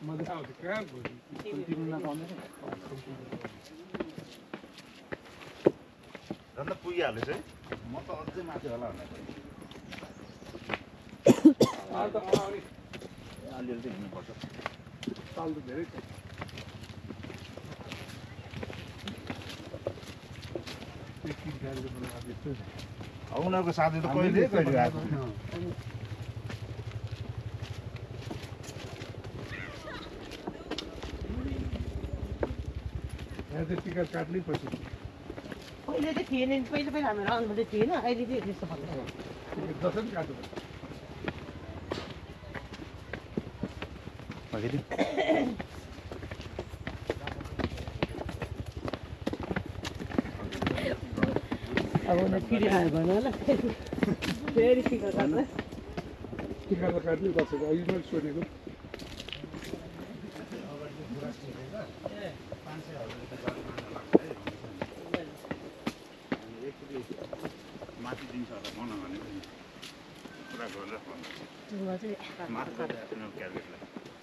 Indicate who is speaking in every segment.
Speaker 1: मजा आउँछ कहाँ
Speaker 2: झन् त पुगिहाल्यो चाहिँ म त अझै माथि होला भनेर अलिअलि चाहिँ हिँड्नुपर्छ
Speaker 1: ताल त धेरै छ
Speaker 2: उनीहरूको साथी त कहिले कहिले आएको
Speaker 1: यहाँ चाहिँ टिकट काट्नै पर्छ
Speaker 3: पहिले चाहिँ थिएन नि पहिले पहिला हामीहरू आउनु मात्रै थिएन अहिले चाहिँ त्यस्तो भन्दैछ
Speaker 1: टिकट जसरी काट्नु
Speaker 3: अब उनीहरू फेरि आयो भने होला फेरि टिकट काट्छ
Speaker 1: टिकट त काट्नै पर्छ अघि मैले सोधेको
Speaker 2: माथि दिन्छ होला भन भने कुरा गरेर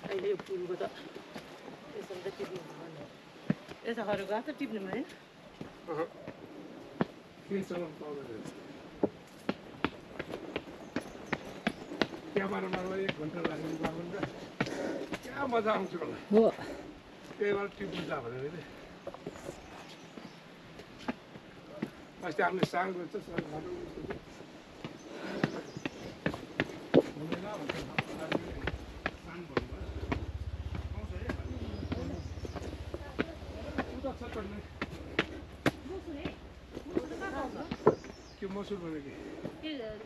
Speaker 3: अहिले यो पुलको त यसो त टिप्नु यसो खरेको त टिप्नु भएन
Speaker 1: क्यामेरामा 1 घन्टा लाग्ने बाबन र क्या मजा आउँछ होला
Speaker 3: हो
Speaker 1: त्यही भएर टिप्नु जा भनेर नि अस्ति हामीले साङ गर्छ के मसुर भनेको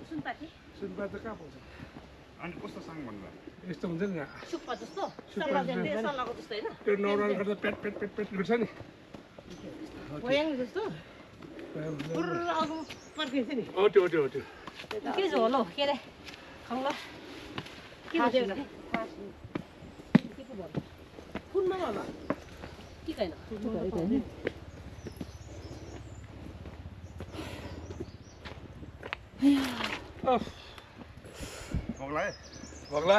Speaker 3: सुनपाती
Speaker 1: सुनपाती त कहाँ पाउँछ
Speaker 2: अनि कस्तो साङ भन्नुभयो
Speaker 1: यस्तो हुन्छ नि
Speaker 3: सुक्पा जस्तो सल्लाहको जस्तो होइन
Speaker 1: त्यो नौरान गर्दा पेट पेट पेट पेट गर्छ नि
Speaker 3: भयाङ जस्तो पुरा अघि पर्खिन्छ नि
Speaker 1: हो त्यो त्यो त्यो
Speaker 3: के झोल हौ के अरे खङ्ला के भन्छ फुलमा होला ठिक होइन
Speaker 1: भग्ला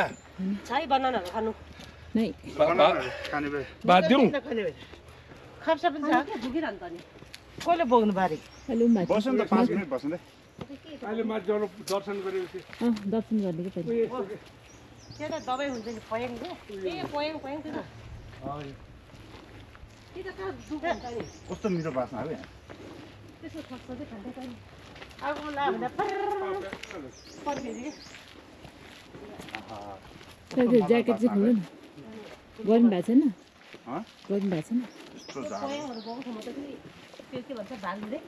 Speaker 3: छाई बनानाहरू खानु
Speaker 4: नै
Speaker 2: खाने भए
Speaker 1: बात दिउँ
Speaker 3: खाप्सा पनि छ भुकिरहनु त नि कसले बोक्नु बारे
Speaker 4: अहिले पनि भएको
Speaker 2: बस्नु त 5 मिनट बस्नु दे
Speaker 1: अहिले माथि जानु दर्शन गरेपछि
Speaker 4: दर्शन गर्ने कि पहिले
Speaker 3: त्यो त दबाई हुन्छ नि पयाङ ए पयाङ पयाङ त्यो त त्यो त कहाँ दुःख हुन्छ नि
Speaker 2: कस्तो मिठो बास्ना हो यहाँ
Speaker 3: त्यसो खोज्दै खाँदै नि आगोमा लाग्यो भने पर्खिन्छ
Speaker 4: त्यो ज्याकेट चाहिँ खोल्नु न गर्नु भएको छैन गर्नु भएको छैन
Speaker 2: यस्तो जाडो
Speaker 3: पयाङहरू बोक्छ म त त्यो के भन्छ भाल्दै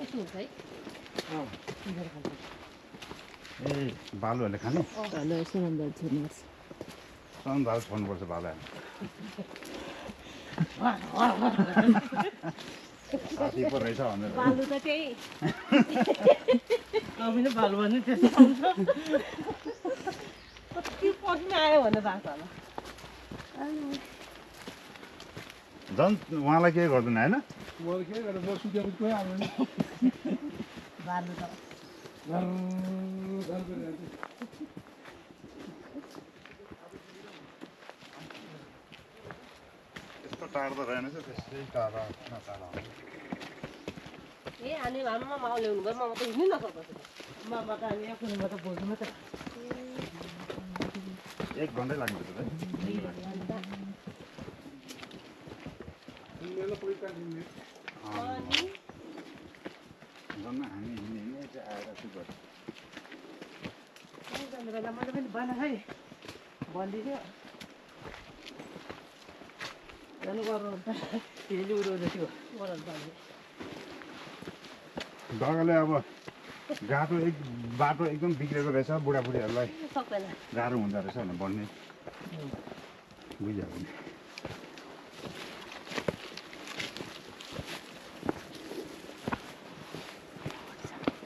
Speaker 3: यस्तो हुन्छ है
Speaker 2: ए बालुहरूले खाने
Speaker 4: ल सुनन्द छोड्नुपर्छ
Speaker 2: सन भाल छोड्नुपर्छ भाला साथी पो रहेछ भनेर
Speaker 3: बालु त त्यही पनि बालु भने त्यस्तो आउँछ कति पसिना आयो भने भएको होला
Speaker 2: झन् उहाँलाई केही गर्दैन होइन
Speaker 1: मैले के गरेँ म सुतेर गइहाल्नु नि
Speaker 3: बालु त
Speaker 2: यस्तो टाढो त रहेनछ त्यसै टाढा नटाढा
Speaker 3: ए अनि आमा माउ ल्याउनु भयो म त हिँड्नु नसक्छु मामा त अनि आफ्नो त बोल्नु त
Speaker 2: 1 घन्टै लाग्छ त झन् हामी हिँड्ने चाहिँ आएर चाहिँ गर्छ
Speaker 3: बेला मैले पनि बना है भनिदिन्थ्यो जानु गर्नु फेरि उडाउँदै थियो
Speaker 2: ढगले अब बाटो एकदम बिग्रेको रहेछ बुढाबुढीहरूलाई
Speaker 3: सक्दैन
Speaker 2: गाह्रो हुँदो रहेछ भनेर भन्ने बुझिहाल्यो नि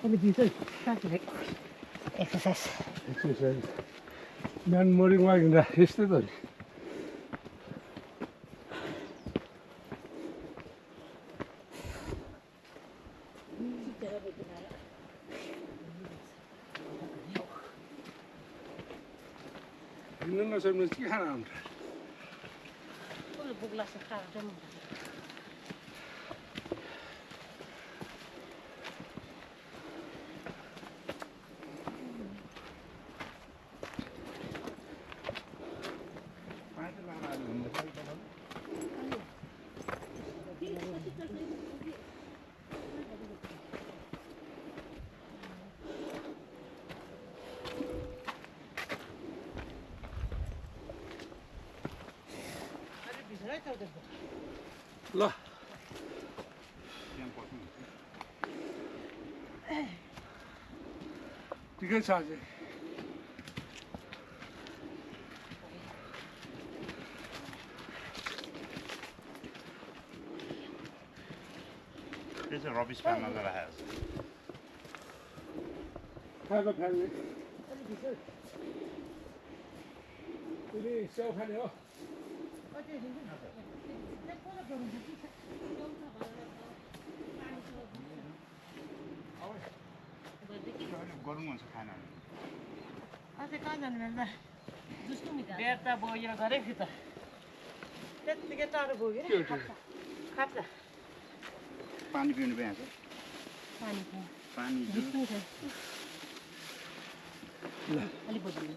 Speaker 3: अनि भित्र एक्सर्साइज
Speaker 1: बिहान मर्निङमा हिँड्दा यस्तै त नि हिँड्नु नसक्नु के खाना हुन्छ
Speaker 3: कसले भोक लाग्छ खाएर चाहिँ
Speaker 1: ल ठिकै छ अझै
Speaker 2: त्यो चाहिँ रबिस फार्ममा राखेको छ
Speaker 1: खाएको फ्याल्ने फेरि स्याउ खाने हो
Speaker 2: गरौँ भन्छ खाना
Speaker 3: अझै कहाँ जानु बेला बिहार त बोकेर गरेको थियो त त्यत्तिकै टाढो बोक्यो खाप्ला
Speaker 2: पानी पिउनु पाइन्छ
Speaker 3: पानी
Speaker 2: पानी
Speaker 3: अलिक बदलियो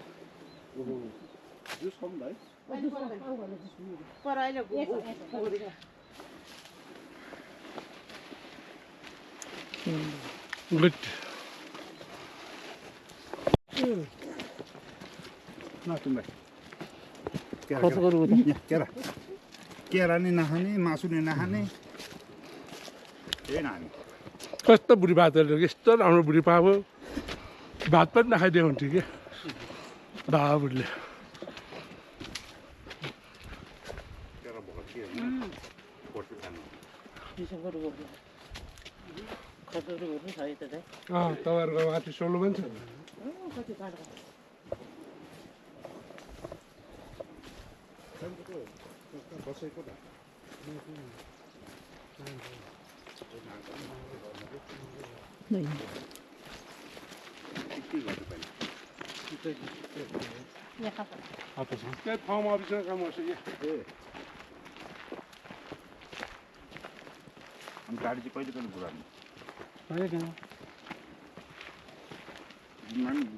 Speaker 2: जुस खाउँ भाइ
Speaker 3: पर अहिले बोक्दैन
Speaker 1: गुड
Speaker 2: नसुन भाइ
Speaker 3: कसो गरौँ त
Speaker 2: केरा केरा नि नखाने मासु नि नखाने त्यही नखाने
Speaker 1: कस्तो बुढी भातहरू यस्तो राम्रो बुढी पाएको भात पनि नखाइदिएको हुन्थ्यो कि बाबा बुढीले
Speaker 2: केरा भएको के पोर्टु खानु
Speaker 3: डिसेम्बर बोक्यो खतहरू गर्नु छ यता चाहिँ
Speaker 1: तपाईँहरूको माथि सोल्नु पनि छ
Speaker 3: कति टाढो
Speaker 2: बसेको त
Speaker 1: त्यही फर्म अफिसमा काम गर्छु कि
Speaker 2: अनि गाडी चाहिँ कहिले कहिले घुराउने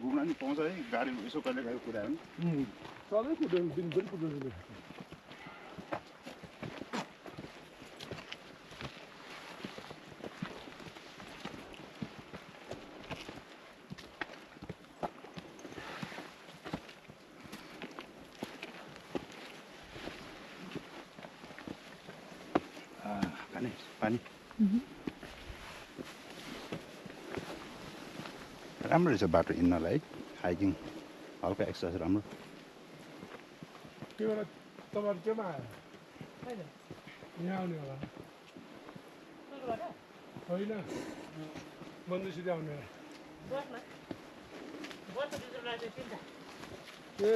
Speaker 2: घुम्न नि पाउँछ है गाडी यसो कहिले कहिले कुदायो भने
Speaker 1: सधैँ कुदाउनु दिनभरि कुदाउनु
Speaker 2: खाने पानी राम्रो रहेछ बाटो हिँड्नलाई हाइकिङ हल्का एक्सर्साइज राम्रो
Speaker 1: त्यो बेला तपाईँहरू केमा आयो यहाँ आउने होला होइन मन्दिरसित आउने ए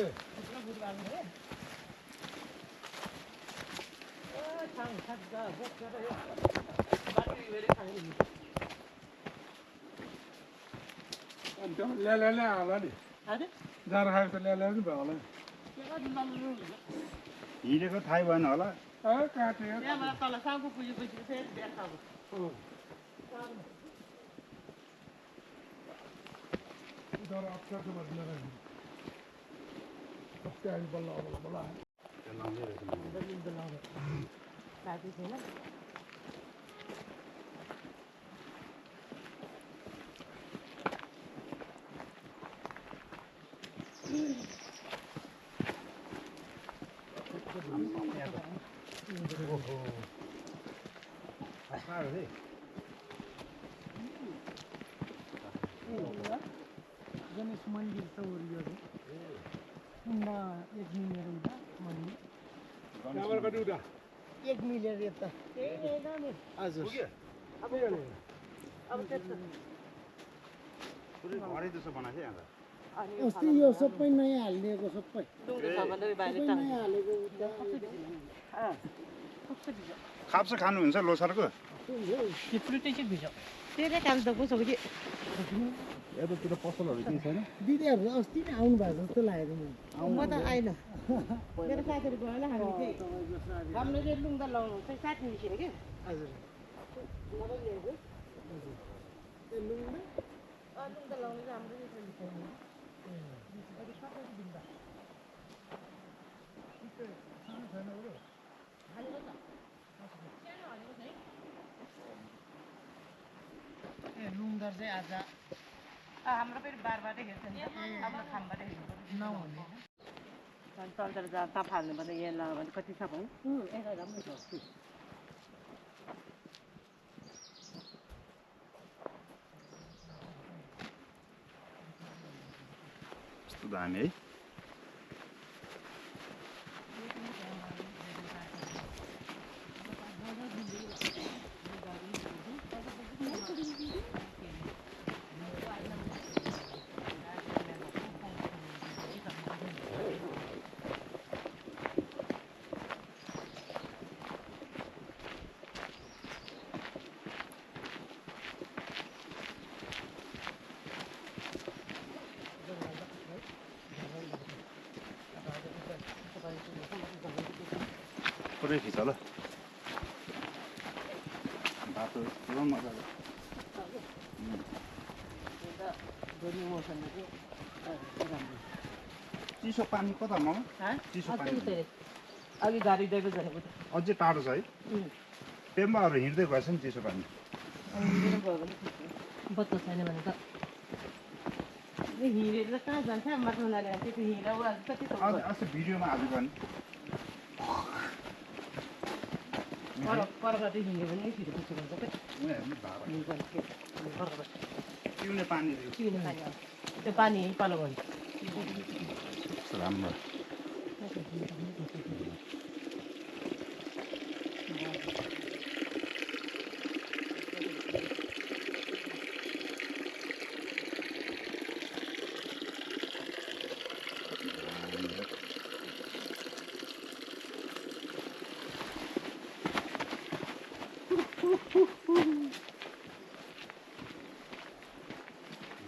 Speaker 1: अनि त्यो ल्याए होला नि जाँड खाएको त ल्याए नि भयो होला
Speaker 2: हिँडेको थाहै भएन होला
Speaker 1: काट्यो
Speaker 3: तल साउको पुगेपछि फेरि बिहान खाएको
Speaker 1: तर अप्ठ्यारो भन्नु कस्तो आयो बल्ल बल्ल
Speaker 3: साथी छैन गणेश मन्दिर छ वरिपरि उन्दा 1 मिलेर उता मन्दिर
Speaker 1: त्यहाँबाट कति उता
Speaker 3: 1 मिलेर यता
Speaker 1: हजुर
Speaker 3: अब त्यस्तो
Speaker 2: पुरै घरै जस्तो बनाएको छ यहाँ त
Speaker 5: अस्ति यो सबै नयाँ हालिदिएको सबै
Speaker 3: डुङ्गो छ भने बाहिर
Speaker 5: नयाँ हालेको
Speaker 3: टाल्नु
Speaker 2: खाप्स खानुहुन्छ लोसारको
Speaker 3: फ्रुटै चाहिँ भिज त्यसले काम त कसो कि
Speaker 2: यतातिर पसलहरू केही छैन
Speaker 5: दिदीहरू अस्ति नै आउनु भएको जस्तो लागेको
Speaker 3: म त आइन मेरो साथीहरू गयो होला हामी चाहिँ हाम्रो चाहिँ लुङ्गा लाउनु चाहिँ साथी निस्किने क्या
Speaker 5: हजुर
Speaker 3: लुङ्गा लाउनु चाहिँ हाम्रो निस्किने
Speaker 5: लुङदर चाहिँ आज
Speaker 3: हाम्रो फेरि बारबाटै हेर्छ नि हाम्रो खामबाटै हेर्नु
Speaker 5: नहुने
Speaker 3: चल्चेर जहाँ ताप हाल्नु पर्ने यहाँ लगायो भने कति छ भयो यता राम्रो छ
Speaker 2: कस्तो दामी है पुरै खिच ल बाटो पुरा मजाले चिसो पानी कता मामा चिसो पानी
Speaker 3: अघि गाडी ड्राइभर जानेको
Speaker 2: अझै टाढो छ है पेम्बाहरू हिँड्दै गएछ नि चिसो पानी
Speaker 3: बत्तो छैन भने त हिँडेर कहाँ जान्छ माथि उनीहरूले त्यो हिँडेर कति
Speaker 2: अस्ति भिडियोमा हालेको नि
Speaker 3: परबाट हिँड्यो भने छिटो पुग्छ भन्छ
Speaker 2: पिउने पानी
Speaker 3: त्यो पानी यहीँ पालो भयो
Speaker 2: राम्रो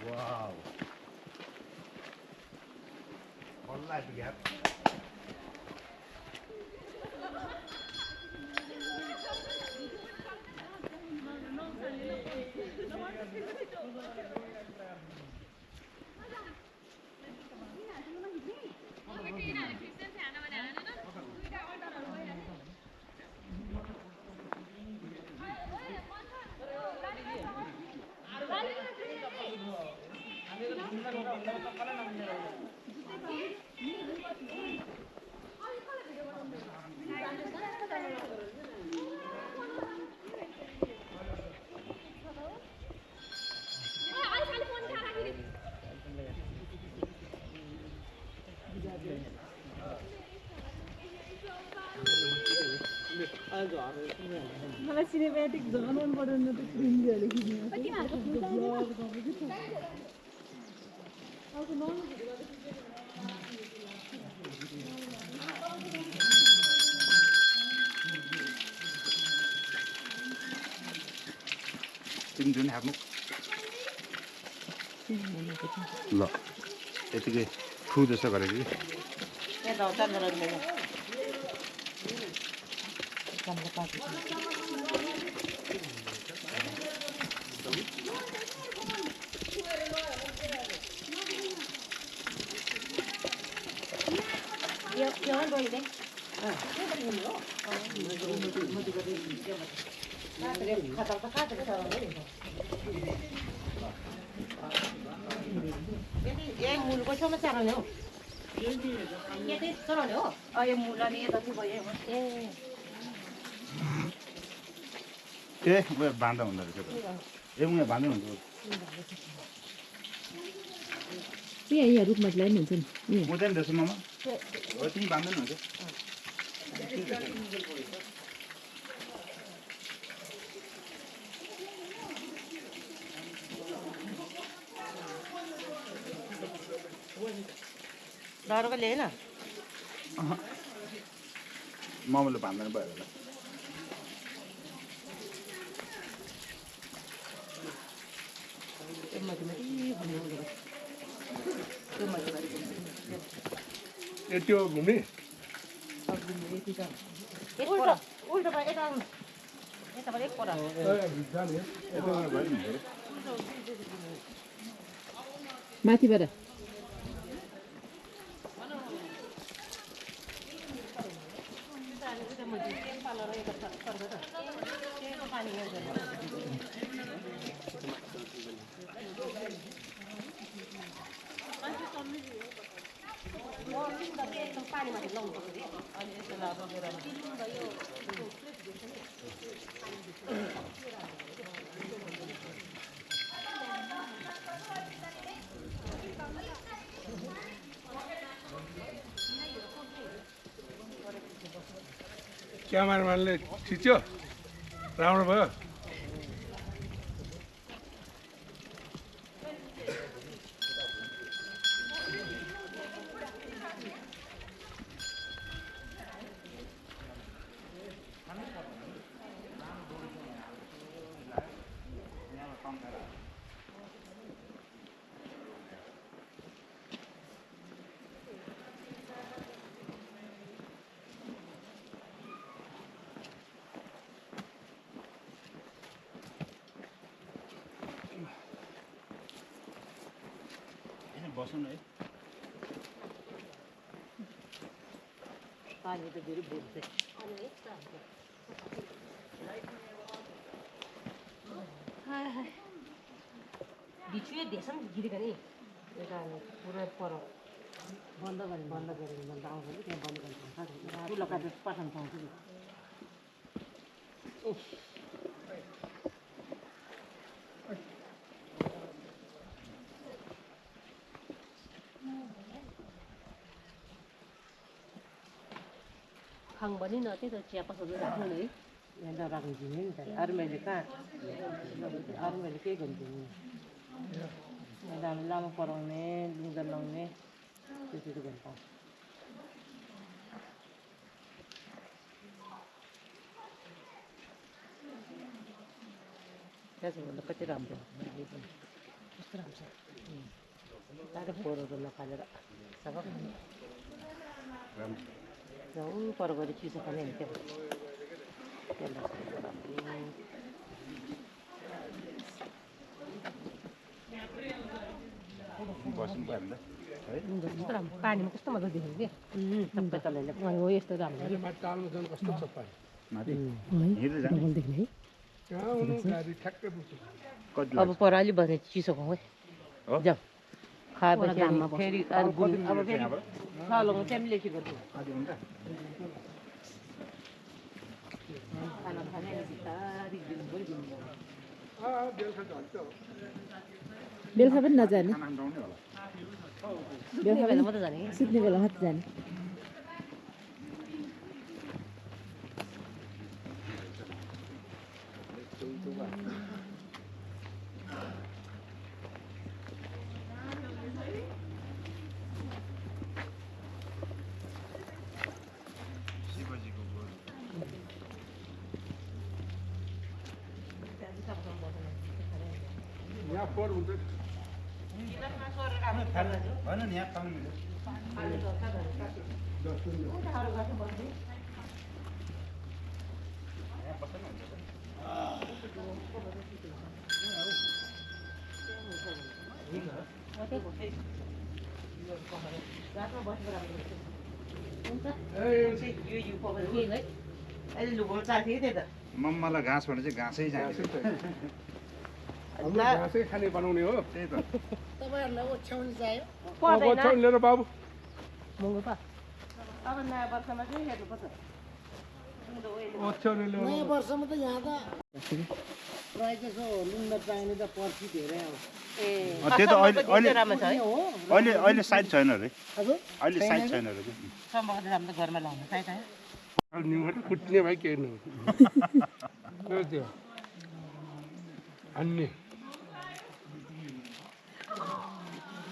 Speaker 2: Wow. All life gap.
Speaker 4: मलाई सिनेमेटिक झन् मन पराउनु त क्रिन्जहरू खिच्नु
Speaker 2: तिमी जुन आफ्नो ल यतिकै ठु जस्तो गरेको कि
Speaker 3: यही मुलको छेउमा चढाउने हो यतै चढाउने हो यो मुल अनि यता चाहिँ भयो
Speaker 2: ए उयो बाँध्दा हुँदो रहेछ ए उयो बाँध्दै हुन्छ
Speaker 4: यहाँ रुखमा ल्याइन हुन्छ नि
Speaker 2: हुँदैन रहेछ मामा हो तिमी बाँध्दैन हुन्छ
Speaker 3: डरको ल्याएन
Speaker 2: मामाले बाँध्दैन भयो होला
Speaker 1: यति हो घुम्ने
Speaker 3: उल्टोबाट यता आउनु यताबाट एकपल्ट
Speaker 1: जाने
Speaker 4: माथिबाट
Speaker 3: पानीमाथि लाउनु पर्छ अनि यस्तो लागेर
Speaker 1: क्यामेराम्यानले खिच्यो राम्रो भयो
Speaker 2: बस्नु है
Speaker 3: पानी त धेरै बोल्छ बिचुए देशम गिरेको नि यता पुरै पर बन्द गरेँ भन्दा आउँछ कि त्यहाँ बन्द गरेर ठुलो काटेर पठाउनु पाउँछ नि खाङ पनि न त्यही त चिया पसलमा राख्नु नि है यहाँ राखिदिनु नि त अरू मैले केही गरिदिनु यहाँ हामी लामो पराउने लुगा लाउने त्यसरी गर्नु पाउँछ त्यसो कति राम्रो कस्तो राम्रो साह्रो फोहोरहरू नफालेर सब जाउँ पर गएर चिसो खाने त्यो
Speaker 2: बस्नु पर्दा
Speaker 3: कस्तो राम्रो पानीमा कस्तो मजा देख्यो कि सबै तलले हो यस्तो राम्रो
Speaker 1: माथि टाल्नु झन् कस्तो छ पानी
Speaker 2: माथि हिँड्दै जानु
Speaker 4: देख्ने है
Speaker 1: कहाँ आउनु गाडी ठ्याक्कै पुग्छ
Speaker 2: कति
Speaker 3: अब पर अलि बस्ने चिसो खाउँ है जाउँ खाएपछि फेरि अब फेरि सालको चाहिँ लेखी गर्छु खाना खाने बिस्तारी दिनभरि
Speaker 4: बेलुका पनि नजाने
Speaker 2: खाना खाउने होला
Speaker 3: बेलुका बेला मात्रै जाने
Speaker 4: सुत्ने बेला मात्रै जाने
Speaker 1: यहाँ फोहोर हुन्छ
Speaker 2: होइन नि यहाँ पाउनु
Speaker 3: अहिले लुगामा चाहिएको थियो त्यही त
Speaker 2: मम्मालाई घाँस भने चाहिँ घाँसै जान्छ
Speaker 1: घाँसै खाने बनाउने हो
Speaker 2: त्यही त
Speaker 5: तपाईँहरूलाई ओछ्याउनु चाहियो
Speaker 1: ओछ्याउनु लिएर बाबु
Speaker 3: महँगो पा अब नयाँ वर्षमा चाहिँ हेर्नुपर्छ
Speaker 1: ओछ्याउनु
Speaker 5: नयाँ
Speaker 1: लिएर
Speaker 5: वर्षमा त यहाँ त रहेछ सो लुन्डा चाहिने त पर्सि धेरै आउँछ
Speaker 3: ए
Speaker 2: त्यो त अहिले
Speaker 3: राम्रो छ है
Speaker 2: अहिले साइज छैन अरे
Speaker 5: हजुर
Speaker 2: अहिले साइज छैन अरे
Speaker 3: सम्भव राम्रो घरमा लाउनु चाहिन्छ है
Speaker 1: निउँ कुट्ने भाइ केही नहुँ त्यो अन्य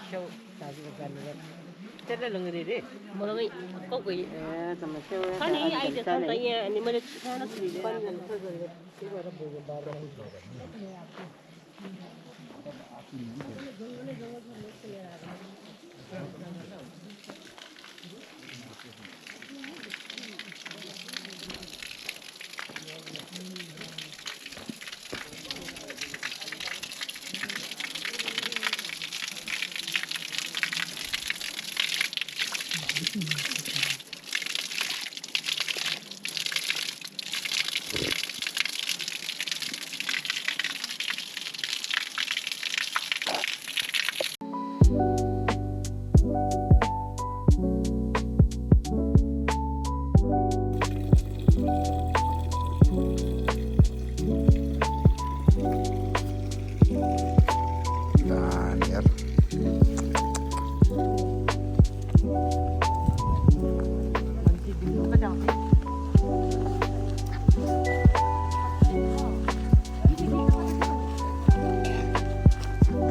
Speaker 3: छेउ दाजुको जानु त्यसलाई लुङ्गे रे मलाई कौको अनि आइडिया छ त यहाँ अनि मैले सानो
Speaker 2: Daniel.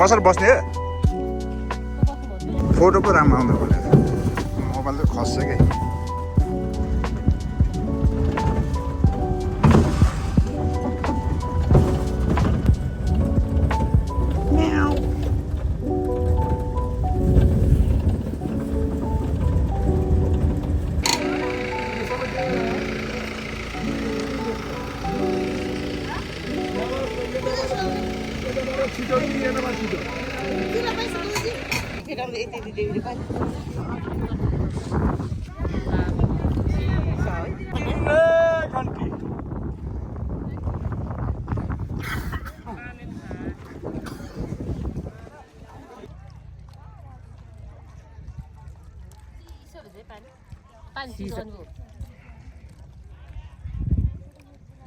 Speaker 2: पसल बस्ने फोटो पो राम्रो आउँदैन भनेर मोबाइल त खस्छ कि
Speaker 3: पानी चिसो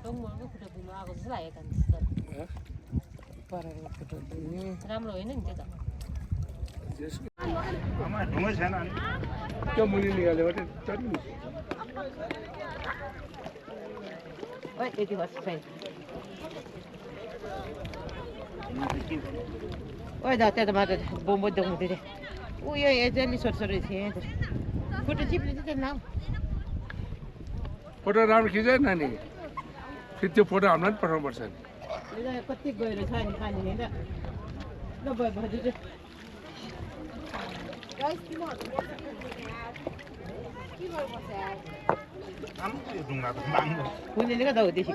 Speaker 3: रङमलको खुट्टा धुनु आएको जस्तो लागेको राम्रो होइन नि त्यो त
Speaker 2: ढुङ्गै छैन
Speaker 1: त्यो मुनि निकाल्यो भने चढी नि
Speaker 3: ओइ यति वर्ष छैन ओइ दा त्यहाँ त मात्र बोम्बो देख्नु थियो ऊ यो एजेन्टले छोरछोरी थिएँ फोटो चिप्ले चाहिँ नाम
Speaker 1: फोटो राम्रो खिच्यो नानी फेरि त्यो फोटो हामीलाई पनि पठाउनुपर्छ नि
Speaker 3: कति गएर छ नि पानी होइन ल भयो भाउजू
Speaker 2: ढुङ्गाको बाङ्गो
Speaker 3: कुनले गर्दा हो त्यसो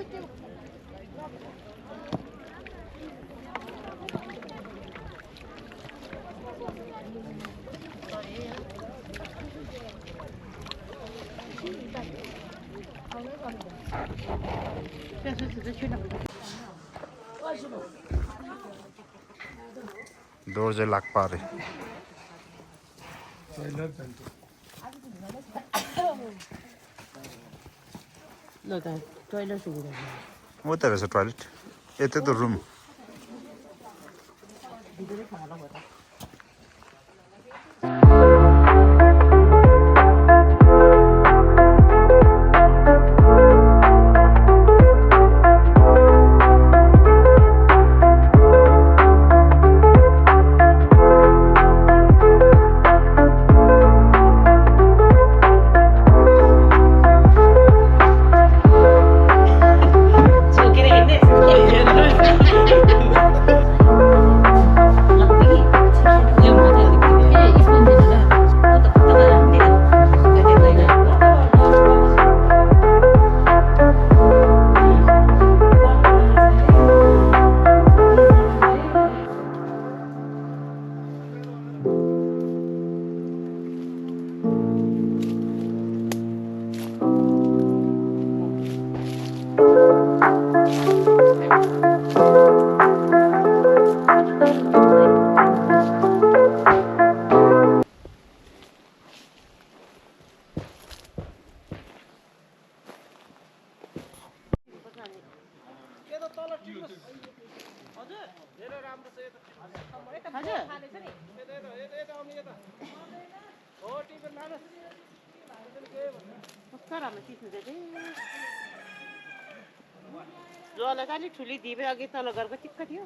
Speaker 2: डोर चाहिँ लाग पारे
Speaker 3: ल त टोइलेट सुविधा
Speaker 2: हो त रहेछ टोइलेट यतै त रुम
Speaker 3: जला त अलिक ठुली दिवे अघि तल घरको टिक्क थियो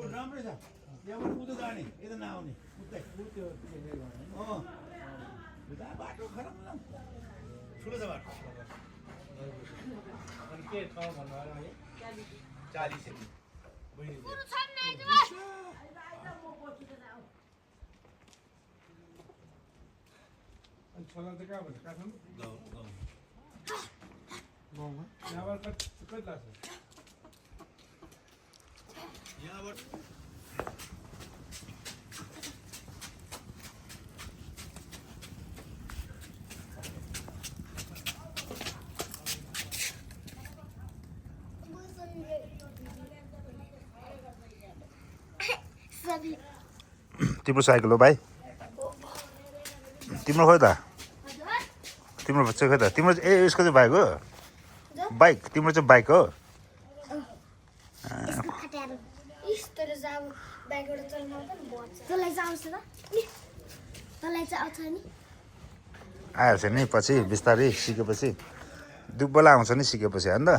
Speaker 2: राम्रै छ यहाँबाट कुदो जाने यता नआउने बाटो खराब ठुलो छ बाटो के छ भन्नु
Speaker 1: छोला चाहिँ कहाँ भन्नु काठमाडौँ गाउँमा यहाँबाट कति लाग्छ
Speaker 2: तिम्रो साइकल हो भाइ तिम्रो खोइ त तिम्रो बच्चा खोइ त तिम्रो ए यसको चाहिँ बाइक हो बाइक तिम्रो चाहिँ बाइक हो आइहाल्छ नि पछि बिस्तारै सिकेपछि दुब्बला आउँछ नि सिकेपछि होइन त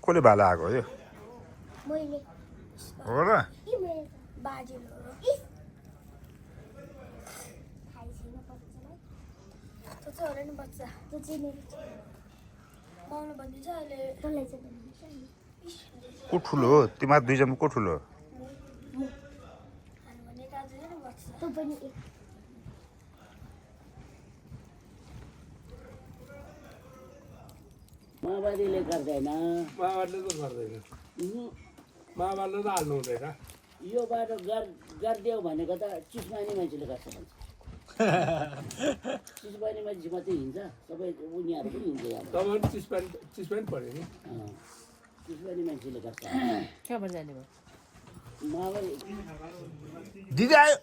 Speaker 2: कसले भाला आएको हो यो हो र को ठुलो हो तिमीहरू दुईजना को ठुलो हो
Speaker 5: माओवादीले गर्दैन
Speaker 1: माओवादीले त गर्दैन माओवादीले त हाल्नु हुँदैन
Speaker 5: यो बाटो गरिदियो भनेको त चिसमानी मान्छेले गर्छ भन्छ चिसमानी मान्छे मात्रै हिँड्छ सबै उनीहरू पनि हिँड्छ यहाँ
Speaker 1: तपाईँहरू चिसप्यान्ट पऱ्यो नि
Speaker 5: चिसमानी मान्छेले गर्छ
Speaker 4: कहाँबाट जाने भयो
Speaker 5: माओवादी
Speaker 2: दिदी आयो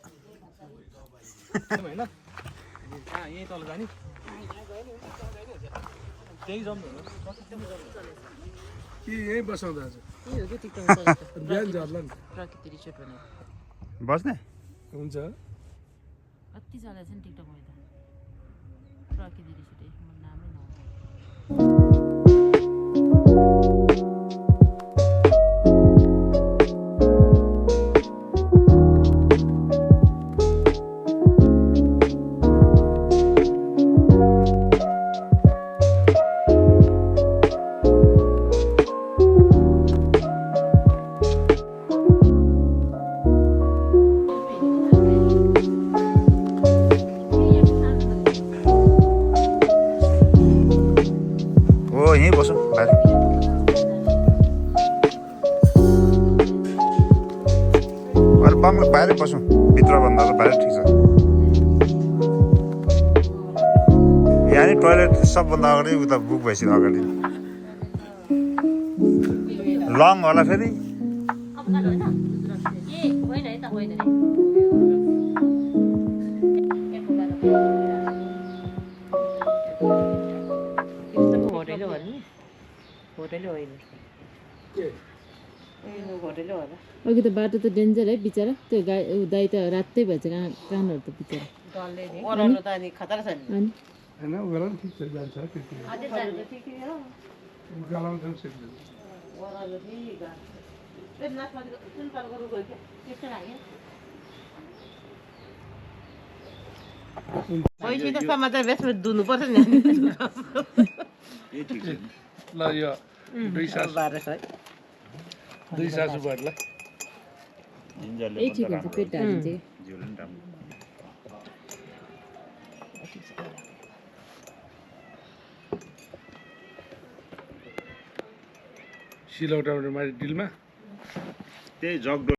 Speaker 6: होइन यहीँ तल जाने त्यही जाउँ
Speaker 1: कि यहीँ बसाउँदा आज
Speaker 4: त्यही हो कि टिकटकमा चलेको त।
Speaker 1: बिहान झर्ला नि
Speaker 4: प्रकृति रिसोर्ट भनेको
Speaker 2: बस्ने
Speaker 1: हुन्छ
Speaker 4: कति चलेको छ नि टिकटकमा त प्रकृति रिसोर्ट म नामै नआउँछ
Speaker 2: हो यहीँ बसौँ बाहिर अरे बङ्गला बाहिरै बसौँ भित्रभन्दा त बाहिर ठिक छ यहाँ नि टोइलेट सबभन्दा अगाडि उता बुक भइसक्यो अगाडि लङ होला फेरि
Speaker 3: होइन है त होइन होटेलै हो नि होटेलै होइन होटेलै होला
Speaker 4: अघि त बाटो त डेन्जर है बिचरा त्यो दाइ त रातै भएछ कानहरू त बिचरा
Speaker 3: डल्ले ओह्रालो त अनि खतरा छ नि
Speaker 4: अनि
Speaker 1: होइन उकालो पनि ठिक छ जान्छ त्यति
Speaker 3: अझै जान्छ ठिकै हो
Speaker 1: उकालोमा पनि सिक्दैन
Speaker 3: ओह्रालो ठिक त्यो नाचपातीको कुन पालको रुख हो क्या त्यस्तो लाग्यो पैसा त समाचार बेसमा दुनुपर्छ नि
Speaker 1: ल यो दुई सासु
Speaker 3: 1200
Speaker 1: दुई सासु भरलाई
Speaker 4: यही ठिक हुन्छ पेट ढालिन्छ कि
Speaker 1: सिलौटाबाट माथि डिलमा
Speaker 2: त्यही जगडो